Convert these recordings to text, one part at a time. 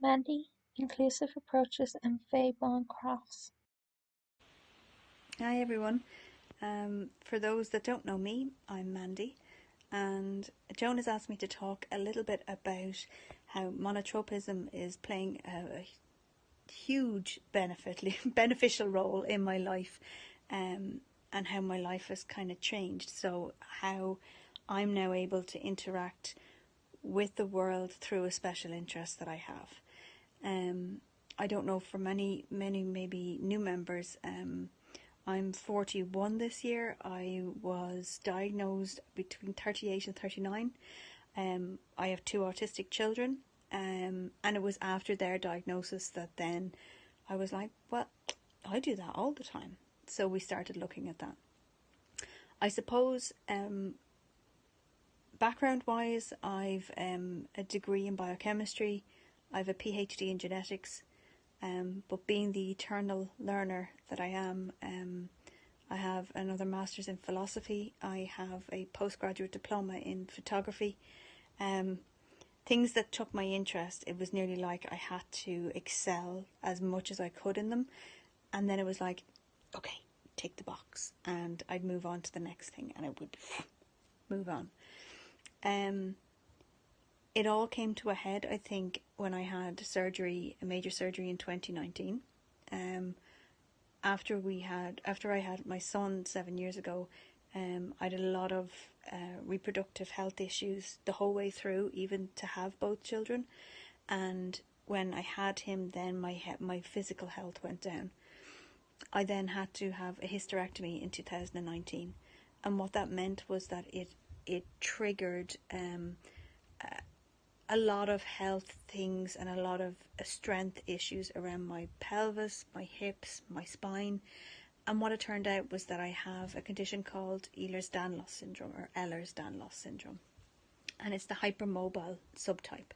Mandy, Inclusive Approaches and Fayebancrafts. Hi everyone. For those that don't know me, I'm Mandy, and Joan has asked me to talk a little bit about how monotropism is playing a huge beneficial role in my life, and how my life has kind of changed. So how I'm now able to interact with the world through a special interest that I have. I don't know, for many maybe new members, I'm 41 this year. I was diagnosed between 38 and 39. I have two autistic children, and it was after their diagnosis that then I was like, well, I do that all the time. So we started looking at that. I suppose, background wise, I've a degree in biochemistry, I've a PhD in genetics, but being the eternal learner that I am, I have another master's in philosophy. I have a postgraduate diploma in photography. Things that took my interest, it was nearly like I had to excel as much as I could in them. And then it was like, okay, tick the box. And I'd move on to the next thing and it would move on. It all came to a head, I think, when I had surgery, a major surgery in 2019. After I had my son 7 years ago, I had a lot of reproductive health issues the whole way through, even to have both children. And when I had him, then my physical health went down. I then had to have a hysterectomy in 2019, and what that meant was that it triggered a lot of health things and a lot of strength issues around my pelvis, my hips, my spine. And what it turned out was that I have a condition called Ehlers-Danlos syndrome, or Ehlers-Danlos syndrome. And it's the hypermobile subtype.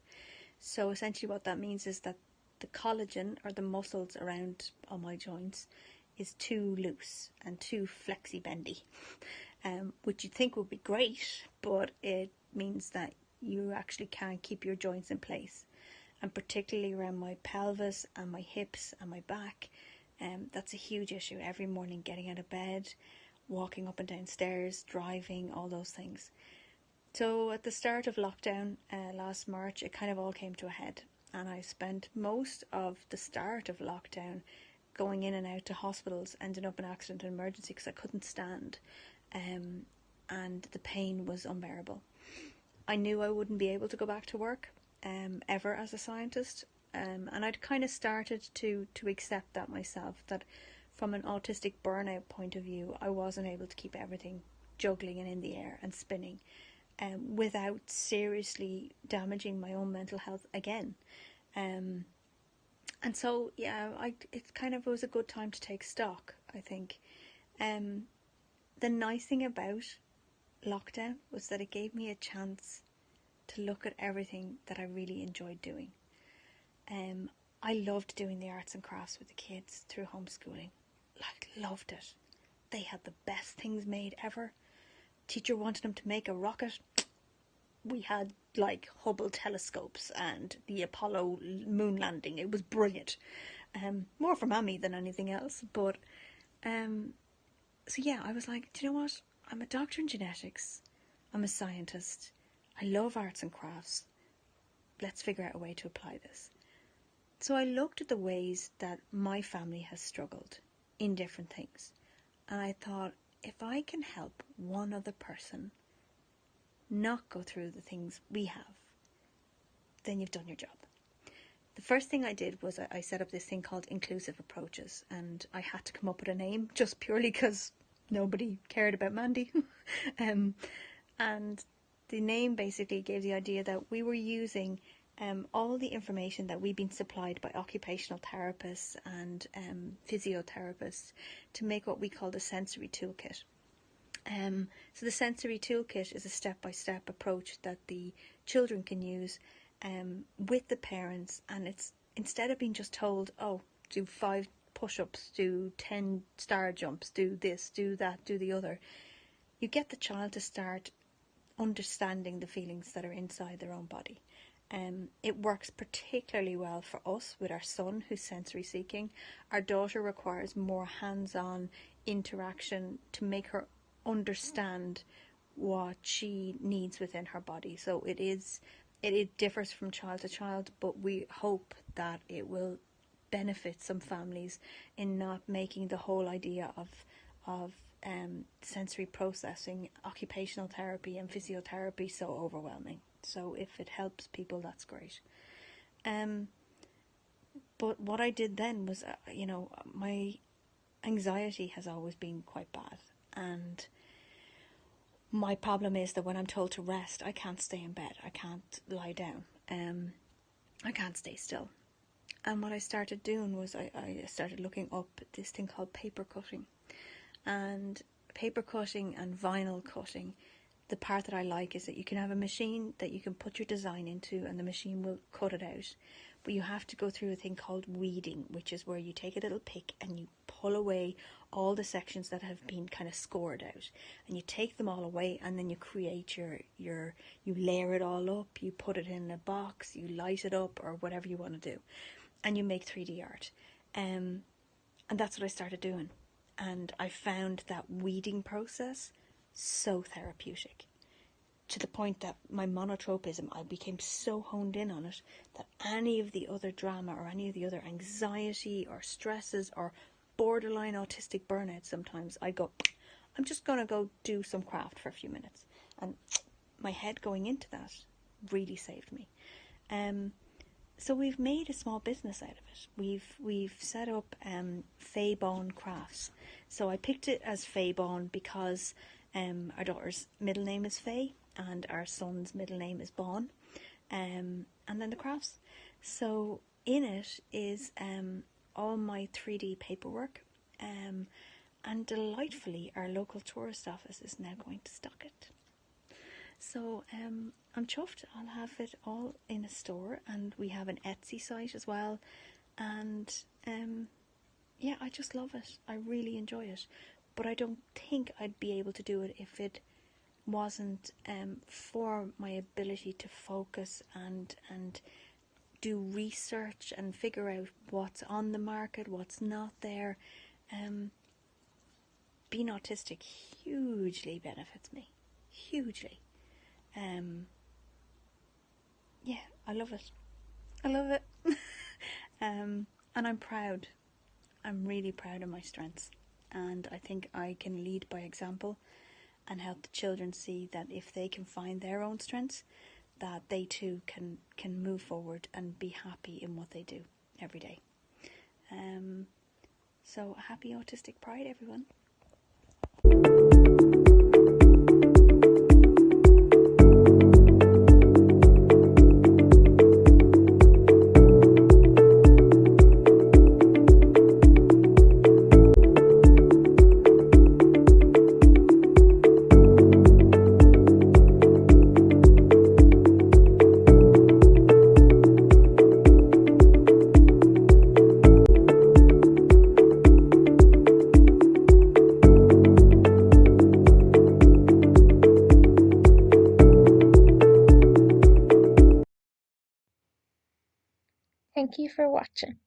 So essentially what that means is that the collagen, or the muscles around all my joints, is too loose and too flexy-bendy. Which you'd think would be great, but it means that you actually can't keep your joints in place. And particularly around my pelvis and my hips and my back, that's a huge issue. Every morning getting out of bed, walking up and down stairs, driving, all those things. So at the start of lockdown last March, it kind of all came to a head. And I spent most of the start of lockdown going in and out to hospitals, ending up in accident and emergency because I couldn't stand. And the pain was unbearable. I knew I wouldn't be able to go back to work ever as a scientist, and I'd kind of started to accept that myself, that from an autistic burnout point of view, I wasn't able to keep everything juggling and in the air and spinning without seriously damaging my own mental health again. And so, yeah, it kind of was a good time to take stock, I think. The nice thing about lockdown was that it gave me a chance to look at everything that I really enjoyed doing. I loved doing the arts and crafts with the kids through homeschooling. Loved it. They had the best things made ever. Teacher wanted them to make a rocket. We had like Hubble telescopes and the Apollo moon landing. It was brilliant. More for Mammy than anything else. But so yeah, I was like, do you know what? I'm a doctor in genetics. I'm a scientist. I love arts and crafts. Let's figure out a way to apply this. So I looked at the ways that my family has struggled in different things. And I thought, if I can help one other person not go through the things we have, then you've done your job. The first thing I did was I set up this thing called Inclusive Approaches, and I had to come up with a name just purely because nobody cared about Mandy. And the name basically gave the idea that we were using all the information that we've been supplied by occupational therapists and physiotherapists to make what we call the sensory toolkit. So the sensory toolkit is a step-by-step approach that the children can use with the parents, and it's, instead of being just told, oh, do 5 push-ups, do 10 star jumps, do this, do that, do the other, you get the child to start understanding the feelings that are inside their own body. It works particularly well for us with our son who's sensory seeking. Our daughter requires more hands-on interaction to make her understand what she needs within her body. So it differs from child to child, but we hope that it will benefit some families in not making the whole idea of sensory processing, occupational therapy and physiotherapy so overwhelming. So if it helps people, that's great. But what I did then was, my anxiety has always been quite bad. And my problem is that when I'm told to rest, I can't stay in bed. I can't lie down. I can't stay still. And what I started doing was I started looking up this thing called paper cutting. And paper cutting and vinyl cutting, the part that I like is that you can have a machine that you can put your design into and the machine will cut it out. But you have to go through a thing called weeding, which is where you take a little pick and you pull away all the sections that have been kind of scored out. And you take them all away and then you create you layer it all up, you put it in a box, you light it up or whatever you want to do. And you make 3D art. And that's what I started doing. And I found that weeding process so therapeutic, to the point that my monotropism, I became so honed in on it that any of the other drama or any of the other anxiety or stresses or borderline autistic burnout, sometimes I go, I'm just going to go do some craft for a few minutes. And my head going into that really saved me. So we've made a small business out of it. We've set up Fayebancrafts. So I picked it as Fayebaun because our daughter's middle name is Faye and our son's middle name is Baun, and then the crafts. So in it is all my 3D paperwork, and delightfully our local tourist office is now going to stock it. So I'm chuffed. I'll have it all in a store, and we have an Etsy site as well. And I just love it. I really enjoy it. But I don't think I'd be able to do it if it wasn't for my ability to focus and do research and figure out what's on the market, what's not there. Being autistic hugely benefits me. Hugely. I love it. I love it. And I'm proud. I'm really proud of my strengths. And I think I can lead by example and help the children see that if they can find their own strengths, that they too can move forward and be happy in what they do every day. So happy Autistic Pride, everyone. Thank you for watching.